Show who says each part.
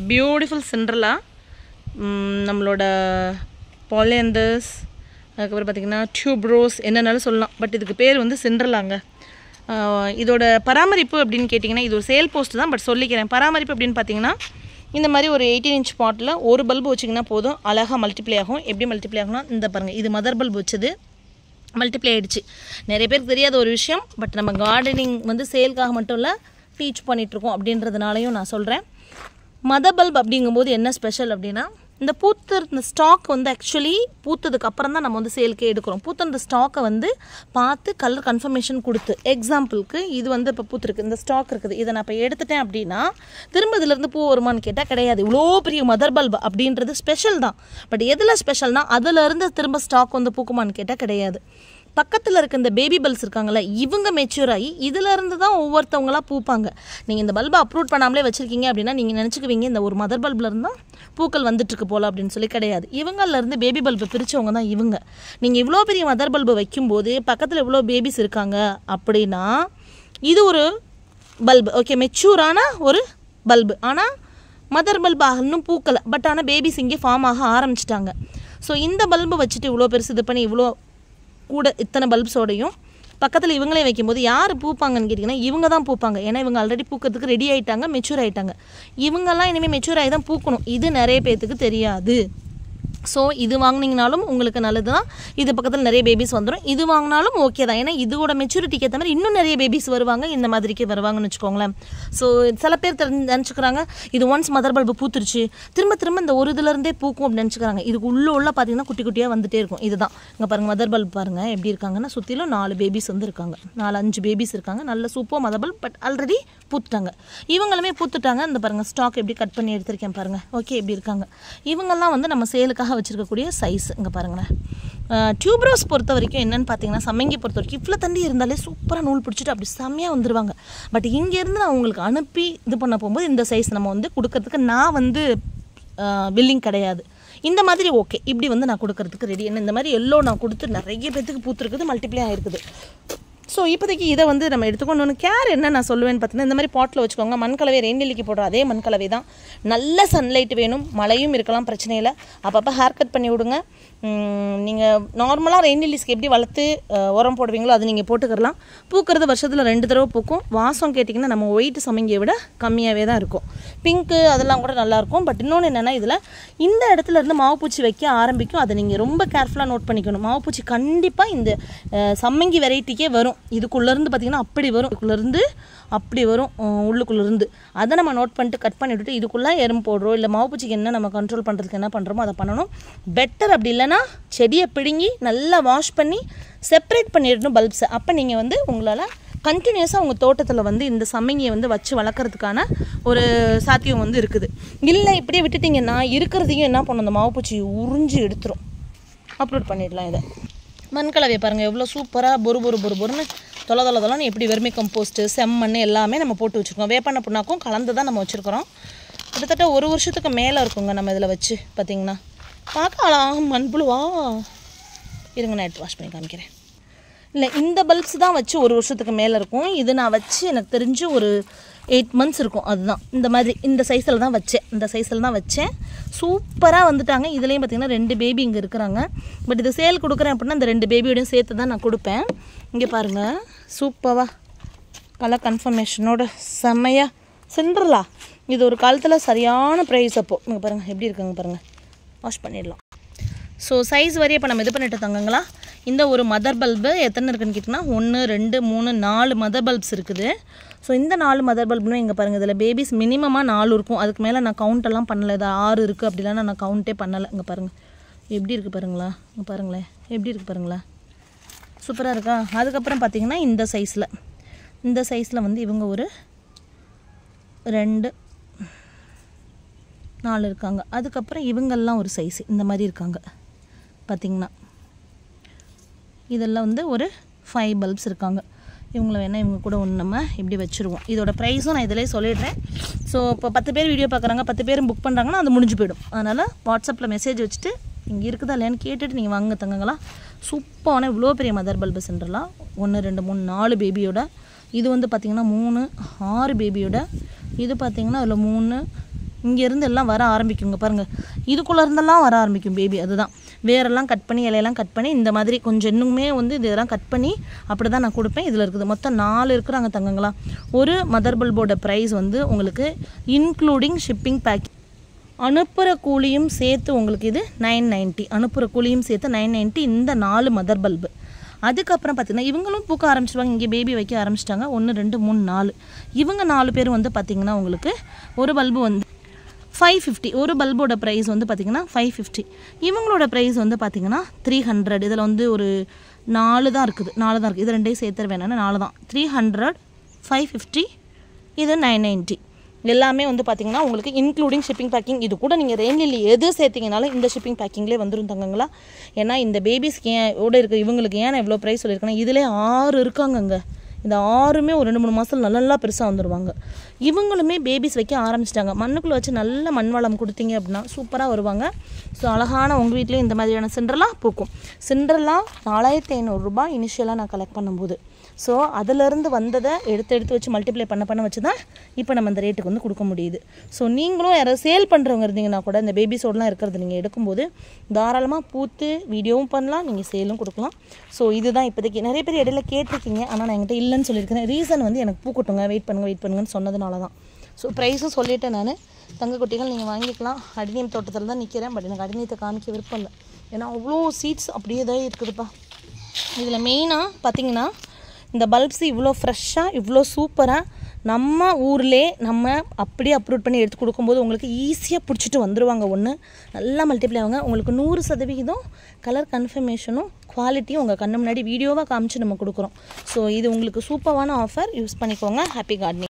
Speaker 1: Beautiful Cinderella. நம்மளோட பாலியந்தர்ஸ், அதுக்கப்புறம் பார்த்திங்கன்னா டியூப்ரோஸ் என்னென்னாலும் சொல்லலாம். பட் இதுக்கு பேர் வந்து சிண்ட்ரெல்லாங்க. இதோட பராமரிப்பு அப்படின்னு கேட்டிங்கன்னா இது ஒரு சேல் போஸ்ட் தான், பட் சொல்லிக்கிறேன். பராமரிப்பு அப்படின்னு பார்த்தீங்கன்னா இந்த மாதிரி ஒரு 18 இன்ச் பாட்டில் ஒரு பல்பு வச்சிங்கன்னா போதும், அழகாக மல்டிப்ளை ஆகும். எப்படி மல்டிப்ளை ஆகும்னா இந்த பாருங்கள், இது மதர் பல்பு வச்சது மல்டிப்ளை ஆகிடுச்சு. நிறைய பேருக்கு தெரியாத ஒரு விஷயம், பட் நம்ம கார்டனிங் வந்து சேல்காக மட்டும் இல்லை டீச் பண்ணிகிட்ருக்கோம் அப்படின்றதுனாலையும் நான் சொல்கிறேன். மதர் பல்ப் அப்படிங்கும்போது என்ன ஸ்பெஷல் அப்படின்னா இந்த இந்த ஸ்டாக் வந்து ஆக்சுவலி பூத்ததுக்கு அப்புறம் தான் நம்ம வந்து சேல்க்கே எடுக்கிறோம். இந்த ஸ்டாக்கை வந்து பார்த்து கலர் கன்ஃபர்மேஷன் கொடுத்து, எக்ஸாம்பிளுக்கு இது வந்து இப்போ பூத்துருக்கு, இந்த ஸ்டாக் இருக்குது, இதை நான் இப்போ எடுத்துட்டேன் அப்படின்னா திரும்ப இதிலேருந்து பூ வருமானு கேட்டால் கிடையாது. இவ்வளோ பெரிய மதர் பல்ப் அப்படின்றது ஸ்பெஷல் தான். பட் எதில் ஸ்பெஷல்னால் அதிலேருந்து திரும்ப ஸ்டாக் வந்து பூக்குமான்னு கேட்டால் கிடையாது. பக்கத்தில் இருக்க இந்த பேபி பல்ப்ஸ் இருக்காங்களே, இவங்க மெச்சூர் ஆகி இதிலேருந்து தான் ஒவ்வொருத்தவங்களாக பூப்பாங்க. நீங்கள் இந்த பல்பை அப்ரூவ் பண்ணாமலே வச்சுருக்கீங்க அப்படின்னா நீங்கள் நினச்சிக்குவீங்க இந்த ஒரு மதர் பல்ப்லேருந்து தான் பூக்கள் வந்துட்டுருக்கு போல் அப்படின்னு சொல்லி. கிடையாது. இவங்கள்லேருந்து பேபி பல்பு பிரித்தவங்க தான் இவங்க. நீங்கள் இவ்வளோ பெரிய மதர் பல்பு வைக்கும்போது பக்கத்தில் இவ்வளோ பேபிஸ் இருக்காங்க அப்படின்னா இது ஒரு பல்பு, ஓகே, மெச்சூரான ஒரு பல்பு. ஆனால் மதர் பல்பு இன்னும் பூக்கலை, பட் ஆனால் பேபிஸ் இங்கே ஃபார்ம் ஆக ஆரம்பிச்சிட்டாங்க. ஸோ இந்த பல்பு வச்சுட்டு இவ்வளோ பெருசு இது பண்ணி இவ்வளோ கூட இத்தனை பல்ப்ஸோடையும் பக்கத்தில் இவங்களே வைக்கும்போது யார் பூப்பாங்கன்னு கேட்டிங்கன்னா இவங்க தான் பூப்பாங்க. ஏன்னா இவங்க ஆல்ரெடி பூக்கிறதுக்கு ரெடி ஆகிட்டாங்க, மெச்சூர் ஆகிட்டாங்க. இவங்கெல்லாம் இனிமேல் மெச்சூர் ஆகி தான் பூக்கணும். இது நிறைய பேர்த்துக்கு தெரியாது. ஸோ இது வாங்கினீங்கனாலும் உங்களுக்கு நல்லது தான். இது பக்கத்தில் நிறைய பேபிஸ் வந்துடும். இது வாங்கினாலும் ஓகே தான். ஏன்னா இதோட மெச்சூரிட்டிக்கு ஏற்ற மாதிரி இன்னும் நிறைய பேபிஸ் வருவாங்க, இந்த மாதிரிக்கு வருவாங்கன்னு வச்சுக்கோங்களேன். ஸோ சில பேர் நினச்சிக்கிறாங்க இது ஒன்ஸ் மதர் பல்பு பூத்துருச்சு திரும்ப திரும்ப இந்த ஒரு இதுலேருந்தே பூக்கும் அப்படின்னு நினச்சிக்கிறாங்க. இதுக்கு உள்ள பார்த்தீங்கன்னா குட்டி குட்டியாக வந்துகிட்டே இருக்கும். இதுதான் இங்கே பாருங்கள், மதர் பல்ப் பாருங்கள் எப்படி இருக்காங்கன்னா சுற்றிலும் 4 பேபிஸ் வந்து இருக்காங்க, 4-5 பேபிஸ் இருக்காங்க. நல்ல super mother bulb, but already பூத்துட்டாங்க. இவங்களுமே பூத்துட்டாங்க. இந்த பாருங்கள் ஸ்டாக் எப்படி கட் பண்ணி எடுத்திருக்கேன் பாருங்கள். ஓகே, எப்படி இருக்காங்க. இவங்கெல்லாம் வந்து நம்ம சேலுக்காக வச்சிருக்கக்கூடிய சைஸ். இங்கே பாருங்களேன். டியூப்ரோஸ் பொறுத்த வரைக்கும் என்னென்னு பார்த்தீங்கன்னா சம்மங்கி பொறுத்த வரைக்கும் இவ்வளோ தண்டி இருந்தாலே சூப்பராக நூல் பிடிச்சிட்டு அப்படி செம்மையாக வந்துடுவாங்க. பட் இங்கேருந்து நான் உங்களுக்கு அனுப்பி இது பண்ண போகும்போது இந்த சைஸ் நம்ம வந்து கொடுக்கறதுக்கு நான் வந்து வில்லிங் கிடையாது. இந்த மாதிரி ஓகே, இப்படி வந்து நான் கொடுக்கறதுக்கு ரெடி. என்ன இந்த மாதிரி எல்லோ நான் கொடுத்து நிறைய பேத்துக்கு பூத்துருக்குது, மல்டிப்ளை ஆகிருக்குது. ஸோ இப்போதைக்கு இதை வந்து நம்ம எடுத்துக்கொண்டு கேர் என்ன நான் சொல்லுவேன்னு பார்த்தீங்கன்னா இந்த மாதிரி பாட்டில் வச்சுக்கோங்க. மண்கலவை ரெயின்லிலிக்கு போடுற அதே மண்கலவை தான். நல்ல சன்லைட் வேணும், மழையும் இருக்கலாம், பிரச்சனை இல்லை. அப்பப்போ ஹேர் கட் பண்ணி விடுங்க. நீங்கள் நார்மலாக ரெயின்லிலிஸ்க்கு எப்படி வளர்த்து உரம் போடுவீங்களோ அது நீங்கள் போட்டுக்கலாம். பூக்கிறது வருஷத்தில் 2 தடவை பூக்கும். வாசம் கேட்டிங்கன்னா நம்ம ஒயிட் சமங்கியை விட கம்மியாகவே தான் இருக்கும். பிங்க்கு அதெல்லாம் கூட நல்லாயிருக்கும். பட் இன்னொன்று என்னென்னா இதில் இந்த இடத்துல இருந்து மாவுப்பூச்சி வைக்க ஆரம்பிக்கும். அதை நீங்கள் ரொம்ப கேர்ஃபுல்லாக நோட் பண்ணிக்கணும். மாவுப்பூச்சி கண்டிப்பாக இந்த சம்மங்கி வெரைட்டிக்கே வரும். இதுக்குள்ளேருந்து பார்த்திங்கன்னா அப்படி வரும், இதுக்குள்ளேருந்து அப்படி வரும், உள்ளுக்குள்ளேருந்து. அதை நம்ம நோட் பண்ணிட்டு கட் பண்ணி விட்டுட்டு இதுக்குள்ளே எறும்பு போடுறோம் இல்லை மாவுப்பூச்சிக்கு என்ன நம்ம கண்ட்ரோல் பண்ணுறதுக்கு என்ன பண்ணுறோமோ அதை பண்ணணும். பெட்டர் அப்படி இல்லைன்னா செடியை பிடுங்கி நல்லா வாஷ் பண்ணி செப்பரேட் பண்ணிடணும் பல்ப்ஸை. அப்போ நீங்கள் வந்து உங்களால் கண்டினியூஸாக உங்கள் தோட்டத்தில் வந்து இந்த சம்மங்கியை வந்து வச்சு வளர்க்குறதுக்கான ஒரு சாத்தியம் வந்து இருக்குது. இல்லை இப்படியே விட்டுட்டிங்கன்னா இருக்கிறதையும் என்ன பண்ணும், அந்த மாவுப்பூச்சி உறிஞ்சி எடுத்துரும். அப்லோட் பண்ணிடலாம். இதை மண்கலவையை பாருங்கள் எவ்வளோ சூப்பராக பொறுன்னு தொலைன்னு எப்படி வெர்மி கம்போஸ்ட்டு செம்மண் எல்லாமே நம்ம போட்டு வச்சுருக்கோம். வேப்பண்ண புண்ணாக்கும் கலந்து தான் நம்ம வச்சுருக்கிறோம். கிட்டத்தட்ட 1 வருஷத்துக்கு மேலே இருக்குங்க நம்ம இதில் வச்சு. பார்த்திங்கன்னா பார்க்கலாம் மண்புழுவா. இருங்க நான் எடுத்து வாஷ் பண்ணி காமிக்கிறேன். இல்லை இந்த பல்ப்ஸ் தான் வச்சு 1 வருஷத்துக்கு மேலே இருக்கும். இது நான் வச்சு எனக்கு தெரிஞ்சு ஒரு 8 months இருக்கும். அதுதான் இந்த மாதிரி இந்த சைஸில் தான் வச்சேன். இந்த சைஸில் தான் வச்சேன். சூப்பராக வந்துட்டாங்க. இதுலேயும் பார்த்திங்கன்னா 2 பேபி இங்கே இருக்கிறாங்க. பட் இது சேல் கொடுக்குறேன் அப்படின்னா இந்த 2 பேபியோடையும் சேர்த்து தான் நான் கொடுப்பேன். இங்கே பாருங்கள் சூப்பராக கலர் கன்ஃபர்மேஷனோட செம்மையாக சிண்ட்ரெல்லா. இது ஒரு காலத்தில் சரியான ப்ரைஸ். அப்போது இங்கே பாருங்கள் எப்படி இருக்குங்க பாருங்கள். வாஷ் பண்ணிடலாம். ஸோ சைஸ் வரையும் இப்போ நம்ம இது பண்ணிட்டு தங்கங்களா. இந்த ஒரு மதர் பல்பு எத்தனை இருக்குதுன்னு கேட்டிங்கன்னா 1 2 3 4 மதர் பல்ப்ஸ் இருக்குது. ஸோ இந்த 4 மதர் பல்ப்னு இங்கே பாருங்கள் இதில் பேபிஸ் மினிமமாக 4 இருக்கும். அதுக்கு மேலே நான் கவுண்டெல்லாம் பண்ணலை. இது 6 இருக்குது அப்படிலாம் நான் கவுண்டே பண்ணலை. இங்கே பாருங்கள் எப்படி இருக்குது பாருங்களா. இங்கே பாருங்களேன் எப்படி இருக்குது பாருங்களா. சூப்பராக இருக்கா. அதுக்கப்புறம் பார்த்திங்கன்னா இந்த சைஸில் வந்து இவங்க ஒரு 2 4 இருக்காங்க. அதுக்கப்புறம் இவங்கெல்லாம் ஒரு சைஸ் இந்த மாதிரி இருக்காங்க பார்த்திங்கன்னா. இதெல்லாம் வந்து ஒரு 5 பல்ப்ஸ் இருக்காங்க. இவங்கள வேணால் இவங்க கூட ஒன்று நம்ம இப்படி வச்சுருவோம். இதோட ப்ரைஸும் நான் இதிலே சொல்லிடுறேன். ஸோ இப்போ 10 பேர் வீடியோ பார்க்குறாங்க, 10 பேரும் புக் பண்ணுறாங்கன்னா அது முடிஞ்சு போயிடும். அதனால் வாட்ஸ்அப்பில் மெசேஜ் வச்சுட்டு இங்கே இருக்குதா இல்லையான்னு கேட்டுட்டு நீங்கள் வாங்க தங்கங்களா. சூப்பரான இவ்வளோ பெரிய மதர் பல்பு சென்டர்லாம் 1 2 3 4 பேபியோட. இது வந்து பார்த்திங்கன்னா 3 6 பேபியோட. இது பார்த்திங்கன்னா அதில் 3 இங்கேருந்து எல்லாம் வர ஆரம்பிக்குங்க பாருங்கள். இதுக்குள்ளே இருந்தெல்லாம் வர ஆரம்பிக்கும் பேபி. அதுதான் வேரெல்லாம் கட் பண்ணி இலையெல்லாம் கட் பண்ணி இந்த மாதிரி கொஞ்சம் இன்னுமே வந்து இதெல்லாம் கட் பண்ணி அப்படி தான் நான் கொடுப்பேன். இதில் இருக்குது மொத்தம் 4 இருக்கிறாங்க தங்கங்களா. ஒரு மதர் பல்போட ப்ரைஸ் வந்து உங்களுக்கு இன்க்ளூடிங் ஷிப்பிங் பேக்கிங் அனுப்புகிற கூலியும் சேர்த்து உங்களுக்கு இது 990. அனுப்புகிற கூலியும் சேர்த்து 990 இந்த 4 மதர் பல்பு. அதுக்கப்புறம் பார்த்திங்கன்னா இவங்களும் பூக்க ஆரம்பிச்சிடுவாங்க. இங்கே பேபி வைக்க ஆரம்பிச்சிட்டாங்க. 1 2 3 4 இவங்க 4 பேர் வந்து பார்த்திங்கன்னா உங்களுக்கு ஒரு பல்பு வந்து 550. ஒரு பல்போட ப்ரைஸ் வந்து பார்த்திங்கன்னா 550. இவங்களோட ப்ரைஸ் வந்து பார்த்திங்கன்னா 300. இதில் வந்து ஒரு 4 தான் இருக்குது. இது ரெண்டையும் சேர்த்து வேணான்னு 4 தான். 300 550 இது 990. எல்லாமே வந்து பார்த்திங்கன்னா உங்களுக்கு இன்க்ளூடிங் ஷிப்பிங் பேக்கிங். இது கூட நீங்கள் ரெயின்லிலி எது சேர்த்திங்கனாலும் இந்த ஷிப்பிங் பேக்கிங்லேயே வந்துடும் தங்கங்களா. ஏன்னா இந்த பேபிஸ்க்கு ஏன் ஓட இருக்க இவங்களுக்கு ஏன் எவ்வளோ ப்ரைஸ் சொல்லியிருக்கேன்னா இதிலே 6 இருக்காங்கங்க. இந்த 6மே ஒரு 2-3 மாதம் நல்லா பெருசாக வந்துடுவாங்க. இவங்களுமே பேபிஸ் வைக்க ஆரம்பிச்சிட்டாங்க. மண்ணுக்குள்ளே வச்சு நல்ல மண் வளம் கொடுத்தீங்க அப்படின்னா சூப்பராக வருவாங்க. ஸோ அழகான உங்கள் வீட்லேயும் இந்த மாதிரியான சிண்ட்ரெல்லா பூக்கும். சிண்ட்ரெல்லா 4500 ரூபாய் இனிஷியலாக நான் கலெக்ட் பண்ணும்போது. ஸோ அதிலேருந்து வந்ததை எடுத்து வச்சு மல்டிப்ளை பண்ண வச்சு தான் இப்போ நம்ம இந்த ரேட்டுக்கு வந்து கொடுக்க முடியுது. ஸோ நீங்களும் யாராவது சேல் பண்ணுறவங்க இருந்தீங்கன்னா கூட இந்த பேபிஸோடலாம் இருக்கிறது நீங்கள் எடுக்கும்போது தாராளமாக பூத்து வீடியோவும் பண்ணலாம், நீங்கள் சேலும் கொடுக்கலாம். ஸோ இதுதான் இப்போதைக்கு நிறைய பேர் இடையில கேட்டிருக்கீங்க. ஆனால் நான் என்கிட்ட இல்லைன்னு சொல்லியிருக்கிறேன். ரீசன் வந்து எனக்கு பூக்கட்டுங்க வெயிட் பண்ணுங்கன்னு சொன்னதுனால தான். ஸோ ப்ரைஸும் சொல்லிவிட்டேன் நான். தங்க குட்டிகள் நீங்கள் வாங்கிக்கலாம். அடிநீம் தோட்டத்தில் தான் நிற்கிறேன். பட் எனக்கு அடிநீத்தை காமிக்க விருப்பம் இல்லை. ஏன்னா அவ்வளோ சீட்ஸ் அப்படியே தான் இருக்குதுப்பா. இதில் மெயினாக பார்த்திங்கன்னா இந்த பல்ப்ஸ் இவ்வளோ ஃப்ரெஷ்ஷாக இவ்வளோ சூப்பராக நம்ம ஊர்லேயே நம்ம அப்படியே அப்ரூவ் பண்ணி எடுத்து கொடுக்கும்போது உங்களுக்கு ஈஸியாக பிடிச்சிட்டு வந்துடுவாங்க. ஒன்று நல்லா மல்டிப்ளை ஆகுங்க. உங்களுக்கு 100% கலர் கன்ஃபர்மேஷனும் குவாலிட்டியும் உங்கள் கண்ணு முன்னாடி வீடியோவாக காமிச்சு நம்ம கொடுக்குறோம். ஸோ இது உங்களுக்கு சூப்பரான ஆஃபர். யூஸ் பண்ணிக்கோங்க. Happy gardening.